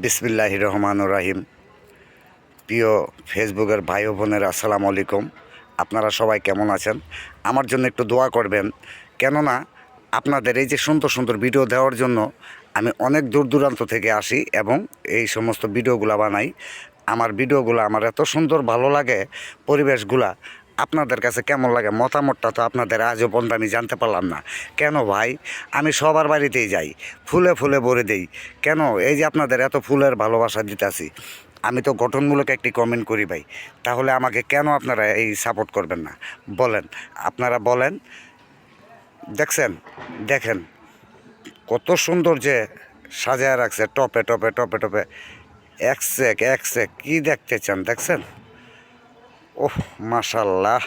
বিসমিল্লাহির রহমানির রহিম। প্রিয় ফেসবুকের ভাই ও বোনেরা, আসসালামু আলাইকুম। আপনারা সবাই কেমন আছেন? আমার জন্য একটু দোয়া করবেন, কেননা আপনাদের এই যে সুন্দর সুন্দর ভিডিও দেওয়ার জন্য আমি অনেক দূর দূরান্ত থেকে আসি এবং এই সমস্ত ভিডিওগুলো বানাই। আমার ভিডিওগুলো আমার এত সুন্দর ভালো লাগে, পরিবেশগুলা আপনাদের কাছে কেমন লাগে মতামতটা তো আপনাদের আজও পর্যন্ত আমি জানতে পারলাম না। কেন ভাই, আমি সবার বাড়িতেই যাই, ফুলে ফুলে ভরে দেই, কেন এই যে আপনাদের এত ফুলের ভালোবাসা দিতেছি, আমি তো গঠনমূলক একটি কমেন্ট করি ভাই, তাহলে আমাকে কেন আপনারা এই সাপোর্ট করবেন না বলেন? আপনারা বলেন। দেখছেন, দেখেন কত সুন্দর যে সাজায় রাখছে, টপে টপে টপে টপে, এক সেক কী দেখতে চান? দেখছেন? ওহ মাশাল্লাহ,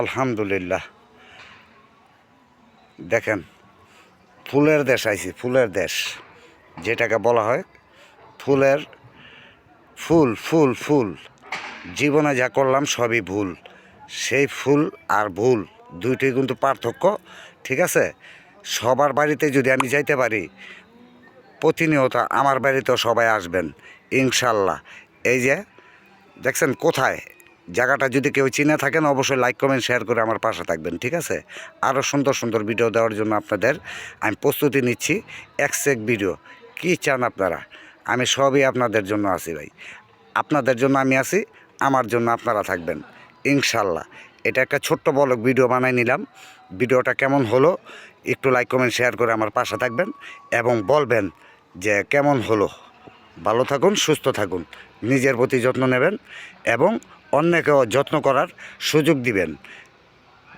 আলহামদুলিল্লাহ। দেখেন, ফুলের দেশ আইছি, ফুলের দেশ যেটাকে বলা হয় ফুলের ফুল ফুল ফুল। জীবনে যা করলাম সবই ভুল, সেই ফুল আর ভুল দুইটাই কিন্তু পার্থক্য, ঠিক আছে? সবার বাড়িতে যদি আমি যাইতে পারি, প্রতিনিয়ত আমার বাড়িতেও সবাই আসবেন ইনশাল্লাহ। এই যে দেখছেন কোথায় জায়গাটা, যদি কেউ চিনে থাকেন অবশ্যই লাইক কমেন্ট শেয়ার করে আমার পাশে থাকবেন, ঠিক আছে? আরও সুন্দর সুন্দর ভিডিও দেওয়ার জন্য আপনাদের আমি প্রস্তুতি নিচ্ছি। এক ভিডিও কী চান আপনারা, আমি সবই আপনাদের জন্য আছি ভাই। আপনাদের জন্য আমি আছি, আমার জন্য আপনারা থাকবেন ইনশাল্লাহ। এটা একটা ছোট্ট বলক ভিডিও বানাই নিলাম। ভিডিওটা কেমন হলো একটু লাইক কমেন্ট শেয়ার করে আমার পাশে থাকবেন এবং বলবেন যে কেমন হলো। ভালো থাকুন, সুস্থ থাকুন, নিজের প্রতি যত্ন নেবেন এবং অন্যকেও যত্ন করার সুযোগ দিবেন।